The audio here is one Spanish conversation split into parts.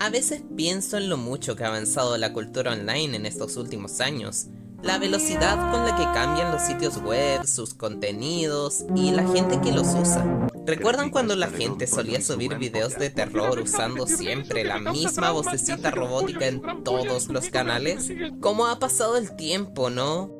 A veces pienso en lo mucho que ha avanzado la cultura online en estos últimos años, la velocidad con la que cambian los sitios web, sus contenidos y la gente que los usa. ¿Recuerdan cuando la gente solía subir videos de terror usando siempre la misma vocecita robótica en todos los canales? ¿Cómo ha pasado el tiempo, no?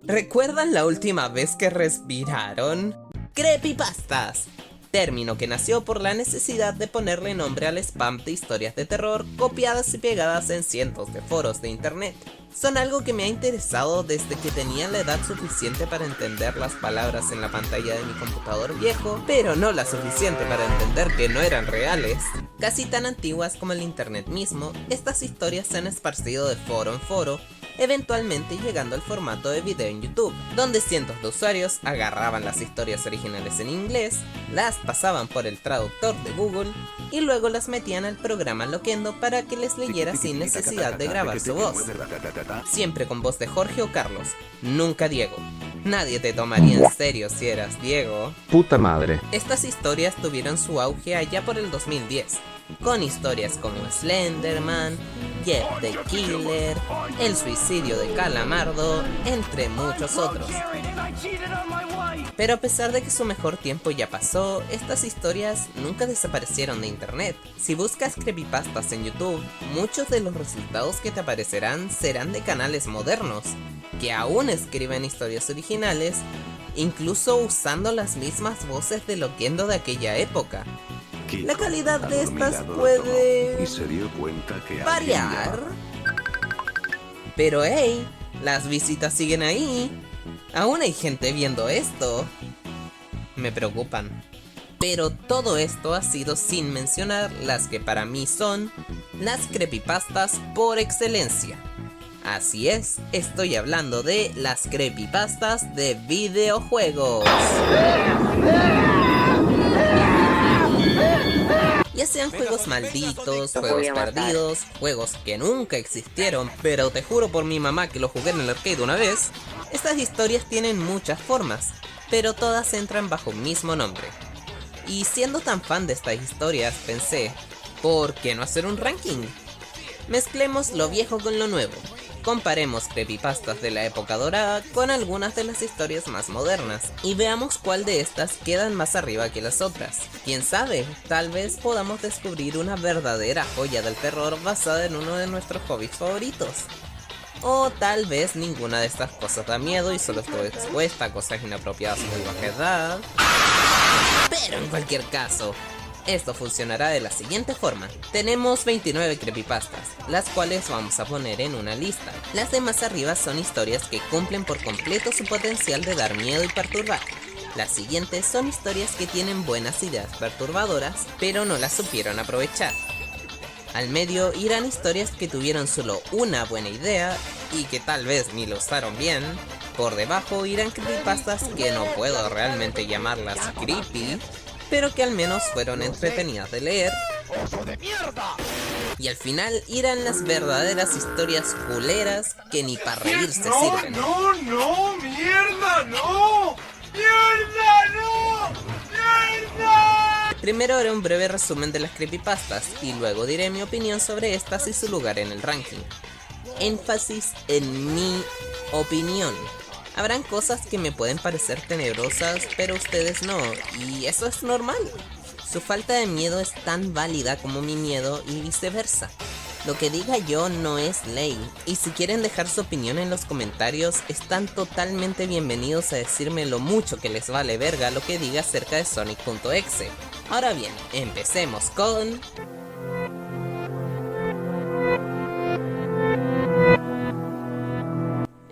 ¿Recuerdan la última vez que respiraron? Creepypastas, término que nació por la necesidad de ponerle nombre al spam de historias de terror copiadas y pegadas en cientos de foros de internet. Son algo que me ha interesado desde que tenía la edad suficiente para entender las palabras en la pantalla de mi computador viejo, pero no la suficiente para entender que no eran reales. Casi tan antiguas como el internet mismo, estas historias se han esparcido de foro en foro, eventualmente llegando al formato de video en YouTube, donde cientos de usuarios agarraban las historias originales en inglés, las pasaban por el traductor de Google y luego las metían al programa Loquendo para que les leyera sin necesidad de grabar su voz. Siempre con voz de Jorge o Carlos, nunca Diego. Nadie te tomaría en serio si eras Diego. Puta madre. Estas historias tuvieron su auge allá por el 2010, con historias como Slenderman, Jeff the Killer, el suicidio de Calamardo, entre muchos otros. Pero a pesar de que su mejor tiempo ya pasó, estas historias nunca desaparecieron de internet. Si buscas creepypastas en YouTube, muchos de los resultados que te aparecerán serán de canales modernos, que aún escriben historias originales, incluso usando las mismas voces de Loquendo de aquella época. La calidad de estas puede variar, pero hey, las visitas siguen ahí. Aún hay gente viendo esto. Me preocupan. Pero todo esto ha sido sin mencionar las que para mí son las creepypastas por excelencia. Así es, estoy hablando de las creepypastas de videojuegos. Ya sean juegos malditos, juegos perdidos, juegos que nunca existieron, pero te juro por mi mamá que lo jugué en el arcade una vez. Estas historias tienen muchas formas, pero todas entran bajo un mismo nombre. Y siendo tan fan de estas historias, pensé, ¿por qué no hacer un ranking? Mezclemos lo viejo con lo nuevo. Comparemos creepypastas de la época dorada con algunas de las historias más modernas y veamos cuál de estas quedan más arriba que las otras. Quién sabe, tal vez podamos descubrir una verdadera joya del terror basada en uno de nuestros hobbies favoritos. O tal vez ninguna de estas cosas da miedo y solo estoy expuesta a cosas inapropiadas muy baja edad. Pero en cualquier caso, esto funcionará de la siguiente forma. Tenemos 29 creepypastas, las cuales vamos a poner en una lista. Las de más arriba son historias que cumplen por completo su potencial de dar miedo y perturbar. Las siguientes son historias que tienen buenas ideas perturbadoras, pero no las supieron aprovechar. Al medio irán historias que tuvieron solo una buena idea y que tal vez ni lo usaron bien. Por debajo irán creepypastas que no puedo realmente llamarlas creepy, pero que al menos fueron entretenidas de leer. Y al final irán las verdaderas historias culeras que ni para reírse sirven. ¡No, mierda, no! ¡Mierda, no! ¡Mierda! Primero haré un breve resumen de las creepypastas y luego diré mi opinión sobre estas y su lugar en el ranking. Énfasis en mi opinión. Habrán cosas que me pueden parecer tenebrosas, pero ustedes no, y eso es normal. Su falta de miedo es tan válida como mi miedo y viceversa. Lo que diga yo no es ley, y si quieren dejar su opinión en los comentarios, están totalmente bienvenidos a decirme lo mucho que les vale verga lo que diga acerca de Sonic.exe. Ahora bien, empecemos con...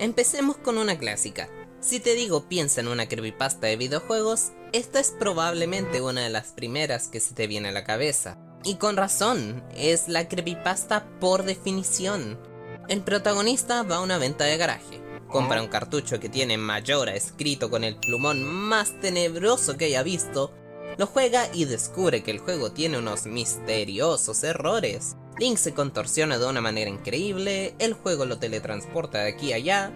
Empecemos con una clásica. Si te digo piensa en una creepypasta de videojuegos, esta es probablemente una de las primeras que se te viene a la cabeza. Y con razón, es la creepypasta por definición. El protagonista va a una venta de garaje, compra un cartucho que tiene Mayora escrito con el plumón más tenebroso que haya visto, lo juega y descubre que el juego tiene unos misteriosos errores. Link se contorsiona de una manera increíble, el juego lo teletransporta de aquí a allá,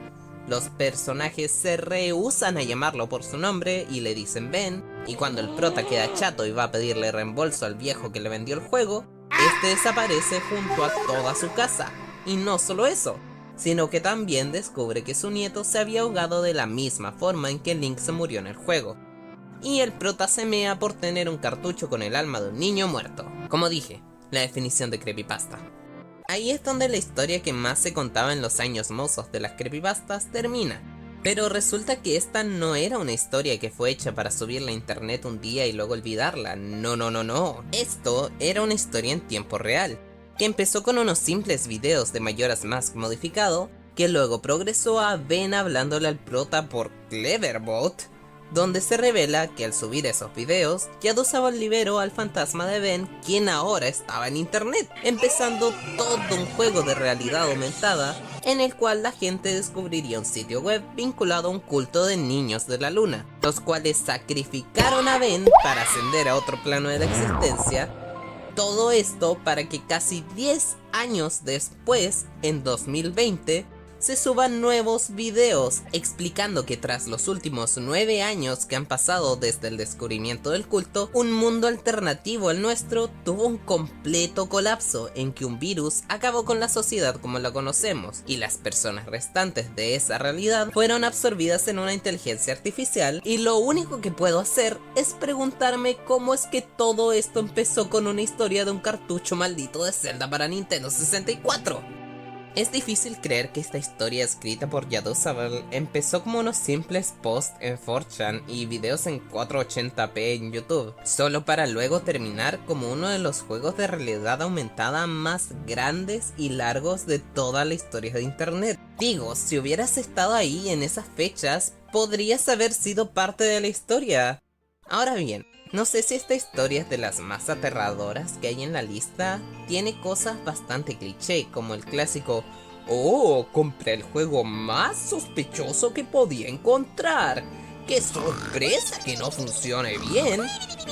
los personajes se rehúsan a llamarlo por su nombre y le dicen ven, Y cuando el prota queda chato y va a pedirle reembolso al viejo que le vendió el juego, este desaparece junto a toda su casa. Y no solo eso, sino que también descubre que su nieto se había ahogado de la misma forma en que Link se murió en el juego. Y el prota se mea por tener un cartucho con el alma de un niño muerto. Como dije, la definición de creepypasta. Ahí es donde la historia que más se contaba en los años mozos de las creepypastas termina. Pero resulta que esta no era una historia que fue hecha para subirla a internet un día y luego olvidarla. No. Esto era una historia en tiempo real, que empezó con unos simples videos de Majora's Mask modificado, que luego progresó a Ben hablándole al prota por Cleverbot, donde se revela que al subir esos videos, Yadosawa liberó al fantasma de Ben, quien ahora estaba en internet, empezando todo un juego de realidad aumentada, en el cual la gente descubriría un sitio web vinculado a un culto de niños de la luna, los cuales sacrificaron a Ben para ascender a otro plano de la existencia. Todo esto para que casi 10 años después, en 2020, se suban nuevos videos explicando que tras los últimos 9 años que han pasado desde el descubrimiento del culto, un mundo alternativo al nuestro tuvo un completo colapso en que un virus acabó con la sociedad como la conocemos, y las personas restantes de esa realidad fueron absorbidas en una inteligencia artificial, y lo único que puedo hacer es preguntarme cómo es que todo esto empezó con una historia de un cartucho maldito de Zelda para Nintendo 64. Es difícil creer que esta historia escrita por Yadosawa empezó como unos simples posts en 4chan y videos en 480p en YouTube, solo para luego terminar como uno de los juegos de realidad aumentada más grandes y largos de toda la historia de internet. Digo, si hubieras estado ahí en esas fechas, podrías haber sido parte de la historia. Ahora bien, no sé si esta historia es de las más aterradoras que hay en la lista. Tiene cosas bastante cliché, como el clásico "Oh, compré el juego más sospechoso que podía encontrar. ¡Qué sorpresa que no funcione bien!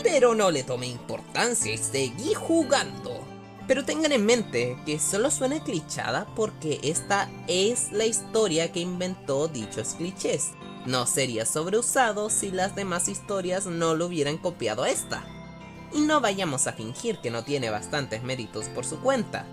Pero no le tomé importancia y seguí jugando". Pero tengan en mente que solo suena clichada porque esta es la historia que inventó dichos clichés. No sería sobreusado si las demás historias no lo hubieran copiado a esta. Y no vayamos a fingir que no tiene bastantes méritos por su cuenta.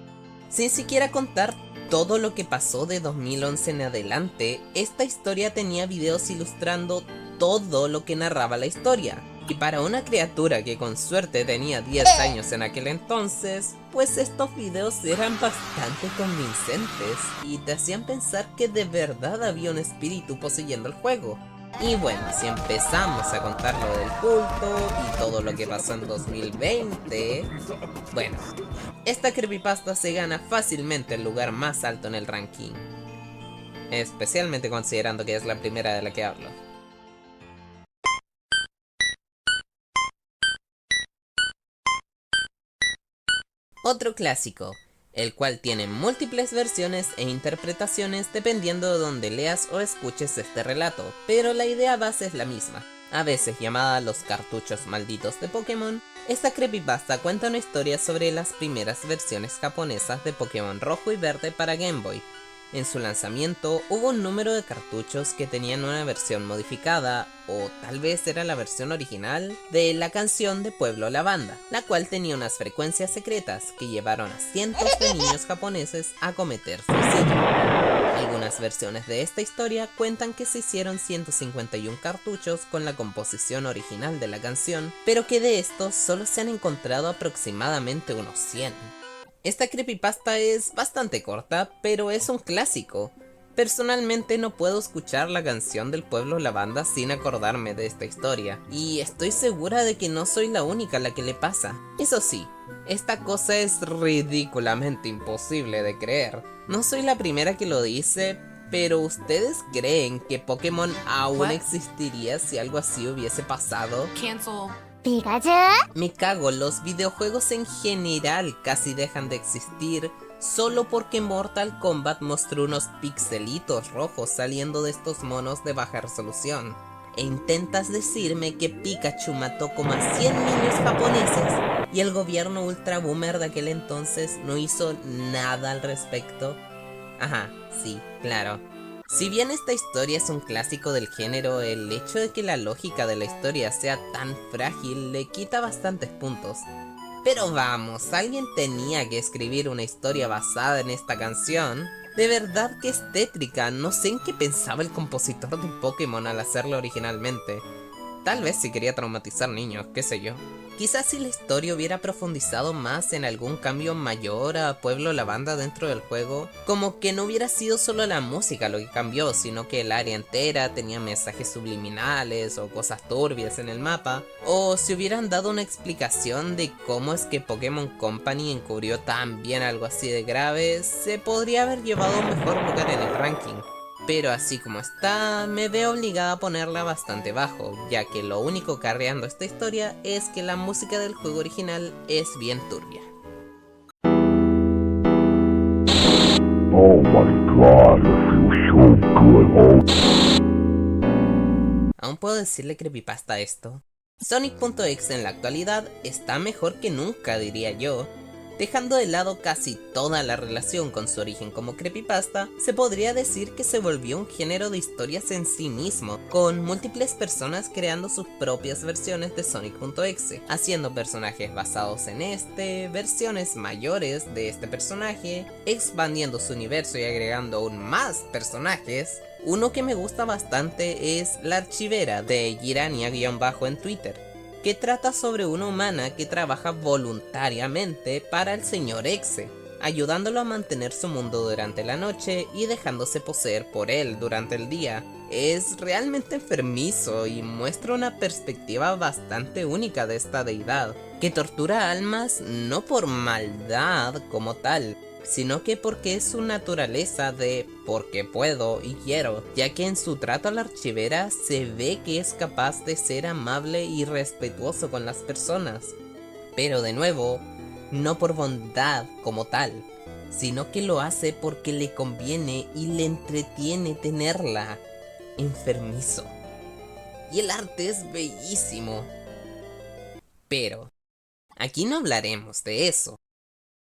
Sin siquiera contar todo lo que pasó de 2011 en adelante, esta historia tenía videos ilustrando todo lo que narraba la historia. Y para una criatura que con suerte tenía 10 años en aquel entonces, pues estos videos eran bastante convincentes y te hacían pensar que de verdad había un espíritu poseyendo el juego. Y bueno, si empezamos a contar lo del culto y todo lo que pasó en 2020, bueno, esta creepypasta se gana fácilmente el lugar más alto en el ranking, especialmente considerando que es la primera de la que hablo. Otro clásico, el cual tiene múltiples versiones e interpretaciones dependiendo de donde leas o escuches este relato, pero la idea base es la misma. A veces llamada los cartuchos malditos de Pokémon, esta creepypasta cuenta una historia sobre las primeras versiones japonesas de Pokémon Rojo y Verde para Game Boy. En su lanzamiento hubo un número de cartuchos que tenían una versión modificada, o tal vez era la versión original, de la canción de Pueblo Lavanda, la cual tenía unas frecuencias secretas que llevaron a cientos de niños japoneses a cometer suicidio. Algunas versiones de esta historia cuentan que se hicieron 151 cartuchos con la composición original de la canción, pero que de estos solo se han encontrado aproximadamente unos 100. Esta creepypasta es bastante corta, pero es un clásico. Personalmente no puedo escuchar la canción del Pueblo Lavanda sin acordarme de esta historia, y estoy segura de que no soy la única a la que le pasa. Eso sí, esta cosa es ridículamente imposible de creer. No soy la primera que lo dice, pero ¿ustedes creen que Pokémon aún existiría si algo así hubiese pasado? Cancel. Me cago, los videojuegos en general casi dejan de existir solo porque Mortal Kombat mostró unos pixelitos rojos saliendo de estos monos de baja resolución. E intentas decirme que Pikachu mató como a 100 niños japoneses y el gobierno ultra boomer de aquel entonces no hizo nada al respecto. Ajá, sí, claro. Si bien esta historia es un clásico del género, el hecho de que la lógica de la historia sea tan frágil le quita bastantes puntos. Pero vamos, alguien tenía que escribir una historia basada en esta canción. De verdad que es tétrica, no sé en qué pensaba el compositor de Pokémon al hacerlo originalmente. Tal vez si quería traumatizar niños, qué sé yo. Quizás si la historia hubiera profundizado más en algún cambio mayor a Pueblo Lavanda dentro del juego, como que no hubiera sido solo la música lo que cambió, sino que el área entera tenía mensajes subliminales o cosas turbias en el mapa, o si hubieran dado una explicación de cómo es que Pokémon Company encubrió tan bien algo así de grave, se podría haber llevado a un mejor lugar en el ranking. Pero así como está, me veo obligada a ponerla bastante bajo, ya que lo único carreando esta historia es que la música del juego original es bien turbia. Oh my god, I feel so good. ¿Aún puedo decirle creepypasta a esto? Sonic.exe en la actualidad está mejor que nunca, diría yo. Dejando de lado casi toda la relación con su origen como creepypasta, se podría decir que se volvió un género de historias en sí mismo, con múltiples personas creando sus propias versiones de Sonic.exe, haciendo personajes basados en versiones mayores de este personaje, expandiendo su universo y agregando aún más personajes. Uno que me gusta bastante es La Archivera de Girania- en Twitter, que trata sobre una humana que trabaja voluntariamente para el señor Exe, ayudándolo a mantener su mundo durante la noche y dejándose poseer por él durante el día. Es realmente enfermizo y muestra una perspectiva bastante única de esta deidad, que tortura almas no por maldad como tal, sino que porque es su naturaleza de porque puedo y quiero, ya que en su trato a la archivera se ve que es capaz de ser amable y respetuoso con las personas. Pero de nuevo, no por bondad como tal, sino que lo hace porque le conviene y le entretiene tenerla. Enfermizo. Y el arte es bellísimo. Pero aquí no hablaremos de eso.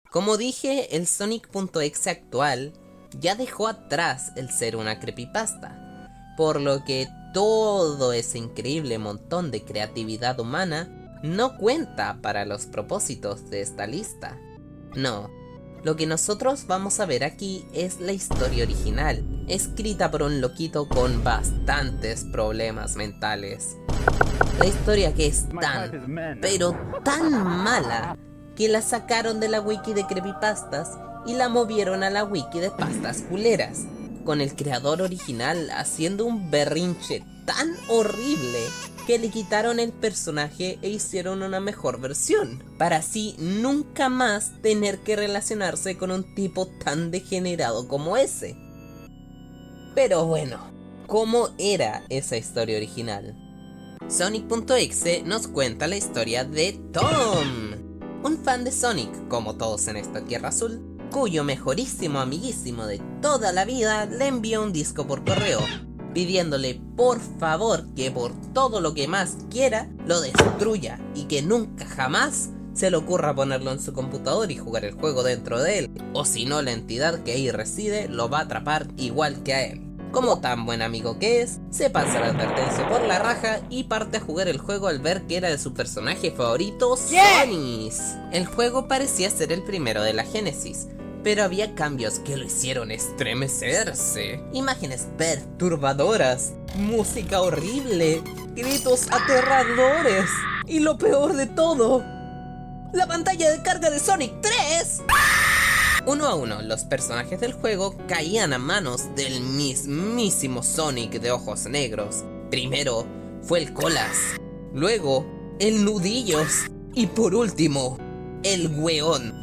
Como dije, el Sonic.exe actual ya dejó atrás el ser una creepypasta, por lo que todo ese increíble montón de creatividad humana no cuenta para los propósitos de esta lista. No, lo que nosotros vamos a ver aquí es la historia original, escrita por un loquito con bastantes problemas mentales. La historia que es tan, pero tan mala, que la sacaron de la wiki de creepypastas y la movieron a la wiki de pastas culeras, con el creador original haciendo un berrinche tan horrible que le quitaron el personaje e hicieron una mejor versión, para así nunca más tener que relacionarse con un tipo tan degenerado como ese. Pero bueno, ¿cómo era esa historia original? Sonic.exe nos cuenta la historia de Tom, un fan de Sonic, como todos en esta tierra azul, cuyo mejorísimo amiguísimo de toda la vida le envió un disco por correo, pidiéndole por favor que por todo lo que más quiera lo destruya y que nunca jamás se le ocurra ponerlo en su computador y jugar el juego dentro de él, o si no la entidad que ahí reside lo va a atrapar igual que a él. Como tan buen amigo que es, se pasa la advertencia por la raja y parte a jugar el juego al ver que era de su personaje favorito, Sonic. El juego parecía ser el primero de la Genesis, pero había cambios que lo hicieron estremecerse. Imágenes perturbadoras, música horrible, gritos aterradores y lo peor de todo, la pantalla de carga de Sonic 3. Uno a uno, los personajes del juego caían a manos del mismísimo Sonic de ojos negros. Primero fue el Colas, luego el Nudillos y por último, el Huevón.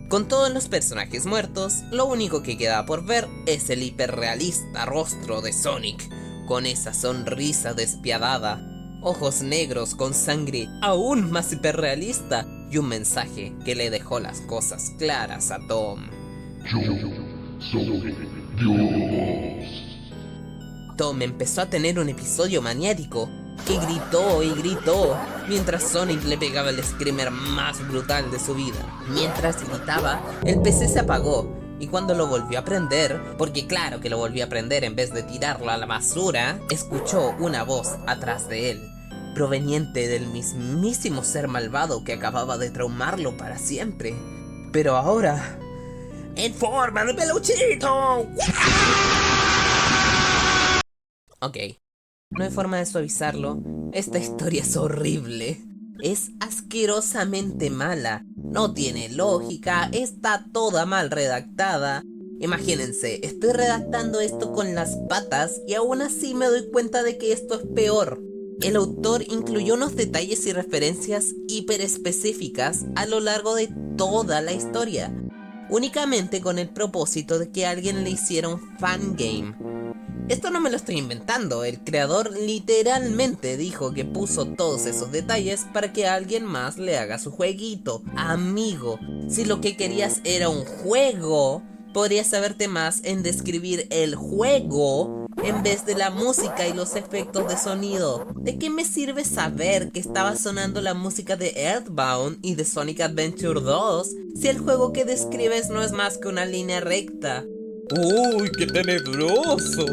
Con todos los personajes muertos, lo único que queda por ver es el hiperrealista rostro de Sonic, con esa sonrisa despiadada, ojos negros con sangre aún más hiperrealista y un mensaje que le dejó las cosas claras a Tom. Yo soy Dios. Tom empezó a tener un episodio maniático que gritó y gritó mientras Sonic le pegaba el screamer más brutal de su vida. Mientras gritaba, el PC se apagó, Y cuando lo volvió a aprender, porque claro que lo volvió a aprender en vez de tirarlo a la basura, escuchó una voz atrás de él, proveniente del mismísimo ser malvado que acababa de traumarlo para siempre. Pero ahora, en forma de peluchito. Ok, no hay forma de suavizarlo. Esta historia es horrible. Es asquerosamente mala. No tiene lógica, está toda mal redactada. Imagínense, estoy redactando esto con las patas y aún así me doy cuenta de que esto es peor. El autor incluyó unos detalles y referencias hiper específicas a lo largo de toda la historia, únicamente con el propósito de que alguien le hiciera un fangame. Esto no me lo estoy inventando, el creador literalmente dijo que puso todos esos detalles para que alguien más le haga su jueguito. Amigo, si lo que querías era un juego, podrías saberte más en describir el juego en vez de la música y los efectos de sonido. ¿De qué me sirve saber que estaba sonando la música de Earthbound y de Sonic Adventure 2 si el juego que describes no es más que una línea recta? ¡Uy, qué tenebroso!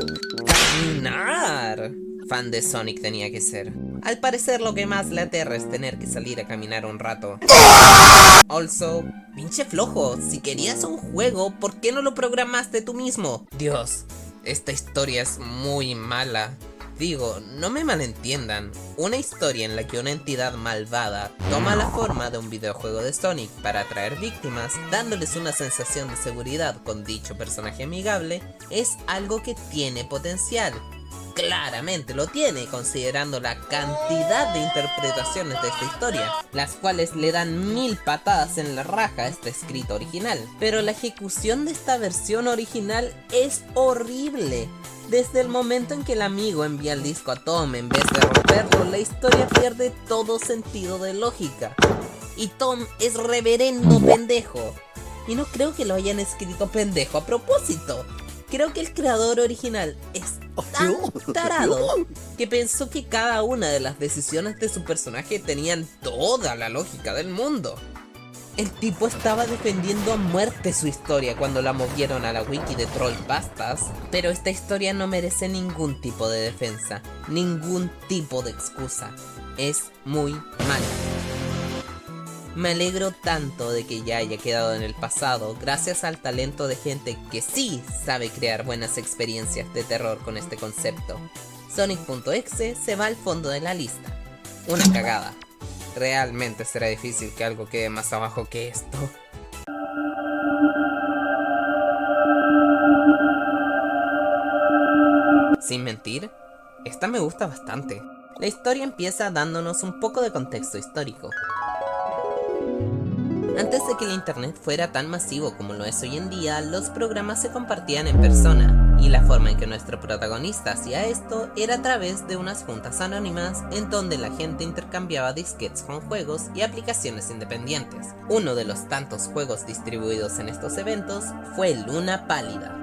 ¡Caminar! Fan de Sonic tenía que ser. Al parecer lo que más le aterra es tener que salir a caminar un rato. Also, pinche flojo, si querías un juego, ¿por qué no lo programaste tú mismo? Dios, esta historia es muy mala. Digo, no me malentiendan, una historia en la que una entidad malvada toma la forma de un videojuego de Sonic para atraer víctimas, dándoles una sensación de seguridad con dicho personaje amigable, es algo que tiene potencial. Claramente lo tiene, considerando la cantidad de interpretaciones de esta historia, las cuales le dan 1000 patadas en la raja a este escrito original. Pero la ejecución de esta versión original es horrible. Desde el momento en que el amigo envía el disco a Tom en vez de romperlo, la historia pierde todo sentido de lógica. Y Tom es reverendo pendejo. Y no creo que lo hayan escrito pendejo a propósito. Creo que el creador original es tan tarado que pensó que cada una de las decisiones de su personaje tenían toda la lógica del mundo. El tipo estaba defendiendo a muerte su historia cuando la movieron a la wiki de Trollpastas, pero esta historia no merece ningún tipo de defensa, ningún tipo de excusa. Es muy mala. Me alegro tanto de que ya haya quedado en el pasado gracias al talento de gente que sí sabe crear buenas experiencias de terror con este concepto. Sonic.exe se va al fondo de la lista. Una cagada. Realmente será difícil que algo quede más abajo que esto. Sin mentir, esta me gusta bastante. La historia empieza dándonos un poco de contexto histórico. Antes de que el internet fuera tan masivo como lo es hoy en día, los programas se compartían en persona, y la forma en que nuestro protagonista hacía esto era a través de unas juntas anónimas en donde la gente intercambiaba disquetes con juegos y aplicaciones independientes. Uno de los tantos juegos distribuidos en estos eventos fue Luna Pálida,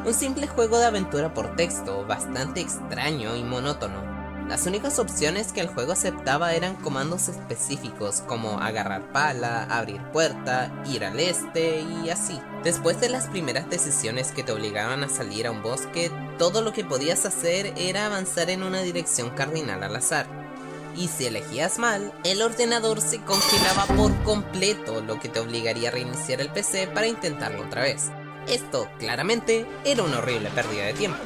un simple juego de aventura por texto, bastante extraño y monótono. Las únicas opciones que el juego aceptaba eran comandos específicos como agarrar pala, abrir puerta, ir al este y así. Después de las primeras decisiones que te obligaban a salir a un bosque, todo lo que podías hacer era avanzar en una dirección cardinal al azar. Y si elegías mal, el ordenador se congelaba por completo, lo que te obligaría a reiniciar el PC para intentarlo otra vez. Esto, claramente, era una horrible pérdida de tiempo.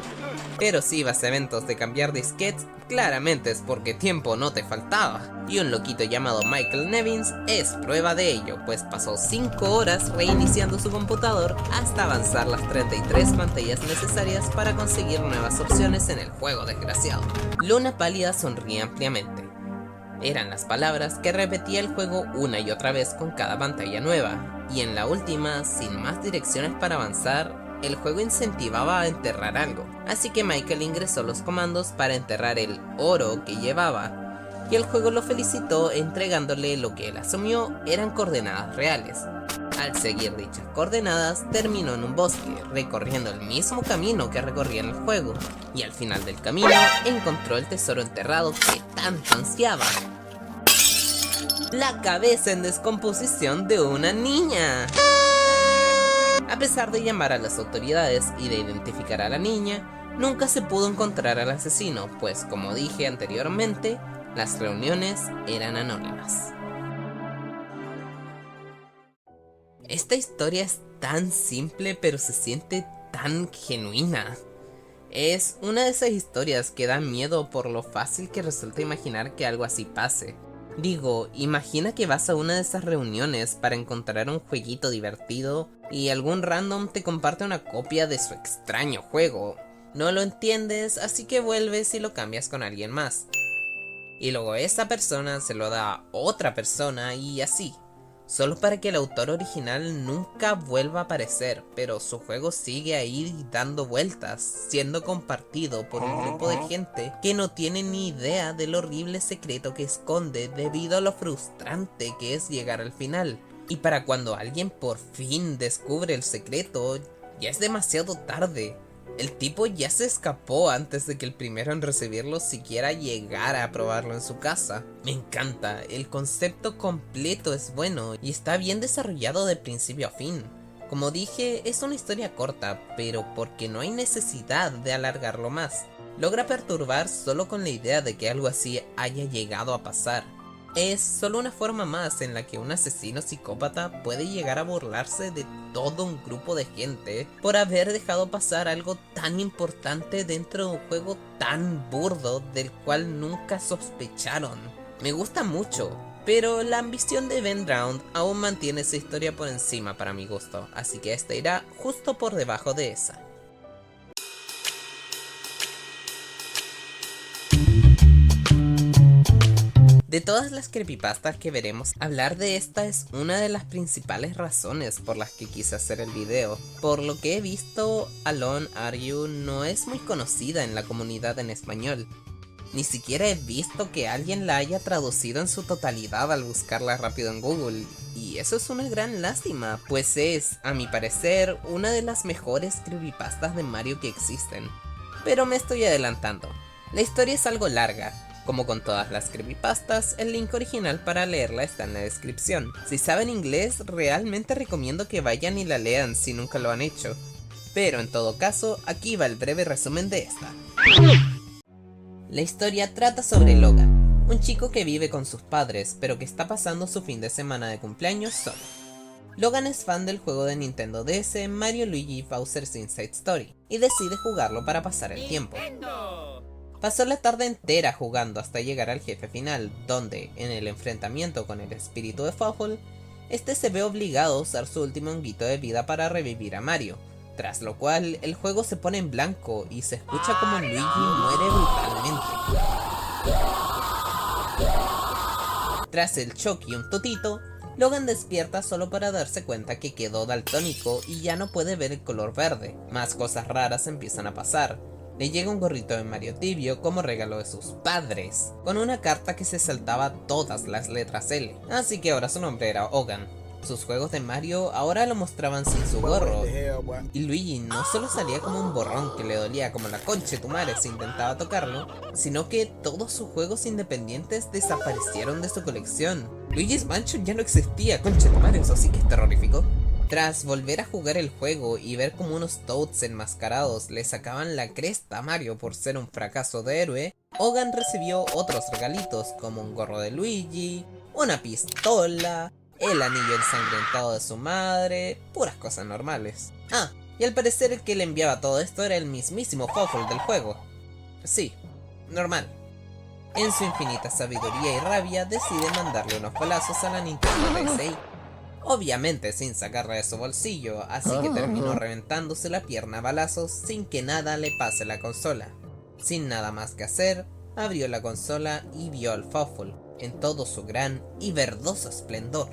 Pero si ibas a eventos de cambiar disquetes, claramente es porque tiempo no te faltaba. Y un loquito llamado Michael Nevins es prueba de ello, pues pasó 5 horas reiniciando su computador hasta avanzar las 33 pantallas necesarias para conseguir nuevas opciones en el juego desgraciado. Luna Pálida sonríe ampliamente. Eran las palabras que repetía el juego una y otra vez con cada pantalla nueva. Y en la última, sin más direcciones para avanzar, el juego incentivaba a enterrar algo, así que Michael ingresó los comandos para enterrar el oro que llevaba, y el juego lo felicitó entregándole lo que él asumió eran coordenadas reales. Al seguir dichas coordenadas, terminó en un bosque, recorriendo el mismo camino que recorría en el juego, y al final del camino encontró el tesoro enterrado que tanto ansiaba: la cabeza en descomposición de una niña. A pesar de llamar a las autoridades y de identificar a la niña, nunca se pudo encontrar al asesino, pues como dije anteriormente, las reuniones eran anónimas. Esta historia es tan simple pero se siente tan genuina. Es una de esas historias que da miedo por lo fácil que resulta imaginar que algo así pase. Digo, imagina que vas a una de esas reuniones para encontrar un jueguito divertido y algún random te comparte una copia de su extraño juego. No lo entiendes, así que vuelves y lo cambias con alguien más. Y luego esa persona se lo da a otra persona y así. Solo para que el autor original nunca vuelva a aparecer, pero su juego sigue ahí dando vueltas, siendo compartido por un grupo de gente que no tiene ni idea del horrible secreto que esconde debido a lo frustrante que es llegar al final. Y para cuando alguien por fin descubre el secreto, ya es demasiado tarde. El tipo ya se escapó antes de que el primero en recibirlo siquiera llegara a probarlo en su casa. Me encanta, el concepto completo es bueno y está bien desarrollado de principio a fin. Como dije, es una historia corta, pero porque no hay necesidad de alargarlo más. Logra perturbar solo con la idea de que algo así haya llegado a pasar. Es solo una forma más en la que un asesino psicópata puede llegar a burlarse de todo un grupo de gente por haber dejado pasar algo tan importante dentro de un juego tan burdo del cual nunca sospecharon. Me gusta mucho, pero la ambición de Ben Drowned aún mantiene esa historia por encima para mi gusto, así que esta irá justo por debajo de esa. De todas las creepypastas que veremos, hablar de esta es una de las principales razones por las que quise hacer el video. Por lo que he visto, Alone Are You no es muy conocida en la comunidad en español. Ni siquiera he visto que alguien la haya traducido en su totalidad al buscarla rápido en Google. Y eso es una gran lástima, pues es, a mi parecer, una de las mejores creepypastas de Mario que existen. Pero me estoy adelantando. La historia es algo larga. Como con todas las creepypastas, el link original para leerla está en la descripción. Si saben inglés, realmente recomiendo que vayan y la lean si nunca lo han hecho. Pero en todo caso, aquí va el breve resumen de esta. La historia trata sobre Logan, un chico que vive con sus padres, pero que está pasando su fin de semana de cumpleaños solo. Logan es fan del juego de Nintendo DS Mario Luigi Bowser's Inside Story, y decide jugarlo para pasar el tiempo. Pasó la tarde entera jugando hasta llegar al jefe final, donde, en el enfrentamiento con el espíritu de Fawful, este se ve obligado a usar su último honguito de vida para revivir a Mario, tras lo cual el juego se pone en blanco y se escucha como Luigi muere brutalmente. Tras el shock y un tutito, Logan despierta solo para darse cuenta que quedó daltónico y ya no puede ver el color verde. Más cosas raras empiezan a pasar. Le llega un gorrito de Mario tibio como regalo de sus padres, con una carta que se saltaba todas las letras L, así que ahora su nombre era Hogan. Sus juegos de Mario ahora lo mostraban sin su gorro, y Luigi no solo salía como un borrón que le dolía como la concha de tu madre si intentaba tocarlo, sino que todos sus juegos independientes desaparecieron de su colección. Luigi's Mansion ya no existía, concha de tu madre, eso sí que es terrorífico. Tras volver a jugar el juego y ver como unos Toads enmascarados le sacaban la cresta a Mario por ser un fracaso de héroe, Hogan recibió otros regalitos como un gorro de Luigi, una pistola, el anillo ensangrentado de su madre, puras cosas normales. Ah, y al parecer el que le enviaba todo esto era el mismísimo Fawful del juego. Sí, normal. En su infinita sabiduría y rabia decide mandarle unos balazos a la Nintendo DS. Obviamente sin sacarla de su bolsillo, así que terminó reventándose la pierna a balazos sin que nada le pase a la consola. Sin nada más que hacer, abrió la consola y vio al Fawful en todo su gran y verdoso esplendor,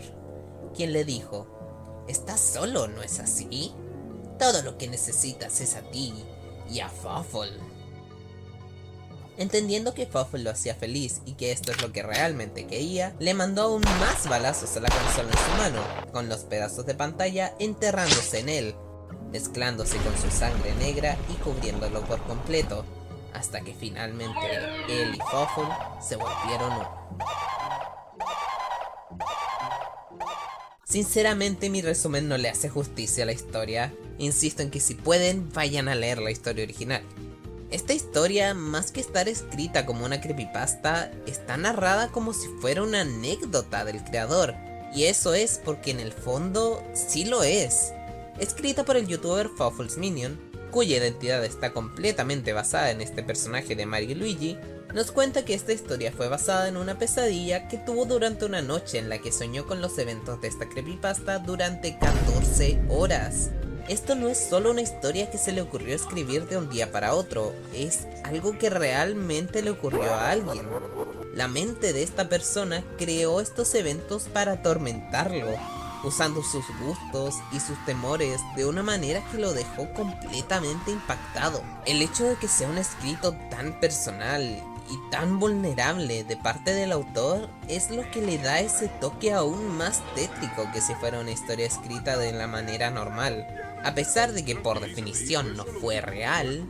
quien le dijo: ¿estás solo, no es así? Todo lo que necesitas es a ti y a Fawful. Entendiendo que Fawful lo hacía feliz y que esto es lo que realmente quería, le mandó aún más balazos a la consola en su mano, con los pedazos de pantalla enterrándose en él, mezclándose con su sangre negra y cubriéndolo por completo, hasta que finalmente él y Fawful se volvieron uno. Sinceramente mi resumen no le hace justicia a la historia. Insisto en que si pueden, vayan a leer la historia original. Esta historia, más que estar escrita como una creepypasta, está narrada como si fuera una anécdota del creador. Y eso es porque en el fondo sí lo es. Escrita por el youtuber Fawful's Minion, cuya identidad está completamente basada en este personaje de Mario y Luigi, nos cuenta que esta historia fue basada en una pesadilla que tuvo durante una noche en la que soñó con los eventos de esta creepypasta durante 14 horas. Esto no es solo una historia que se le ocurrió escribir de un día para otro, es algo que realmente le ocurrió a alguien. La mente de esta persona creó estos eventos para atormentarlo, usando sus gustos y sus temores de una manera que lo dejó completamente impactado. El hecho de que sea un escrito tan personal y tan vulnerable de parte del autor es lo que le da ese toque aún más tétrico que si fuera una historia escrita de la manera normal. A pesar de que por definición no fue real,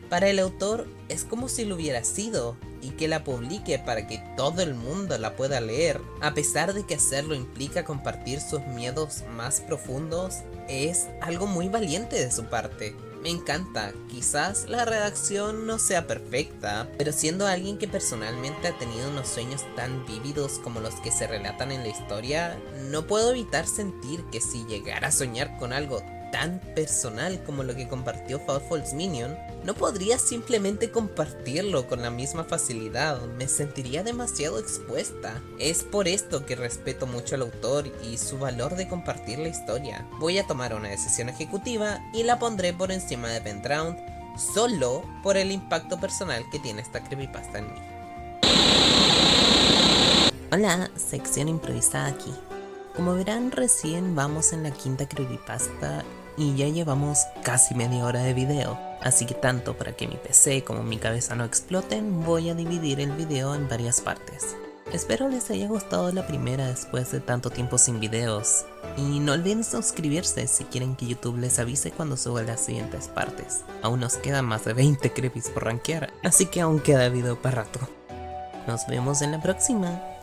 para el autor es como si lo hubiera sido, y que la publique para que todo el mundo la pueda leer. A pesar de que hacerlo implica compartir sus miedos más profundos, es algo muy valiente de su parte. Me encanta, quizás la redacción no sea perfecta, pero siendo alguien que personalmente ha tenido unos sueños tan vívidos como los que se relatan en la historia, no puedo evitar sentir que si llegara a soñar con algo tan personal como lo que compartió Fawful's Minion, no podría simplemente compartirlo con la misma facilidad, me sentiría demasiado expuesta. Es por esto que respeto mucho al autor y su valor de compartir la historia. Voy a tomar una decisión ejecutiva y la pondré por encima de Pentround, solo por el impacto personal que tiene esta creepypasta en mí. Hola, sección improvisada aquí. Como verán, recién vamos en la quinta creepypasta y ya llevamos casi media hora de video, así que tanto para que mi PC como mi cabeza no exploten, voy a dividir el video en varias partes. Espero les haya gustado la primera después de tanto tiempo sin videos, y no olviden suscribirse si quieren que YouTube les avise cuando suba las siguientes partes. Aún nos quedan más de 20 creepies por rankear, así que aún queda video para rato. Nos vemos en la próxima.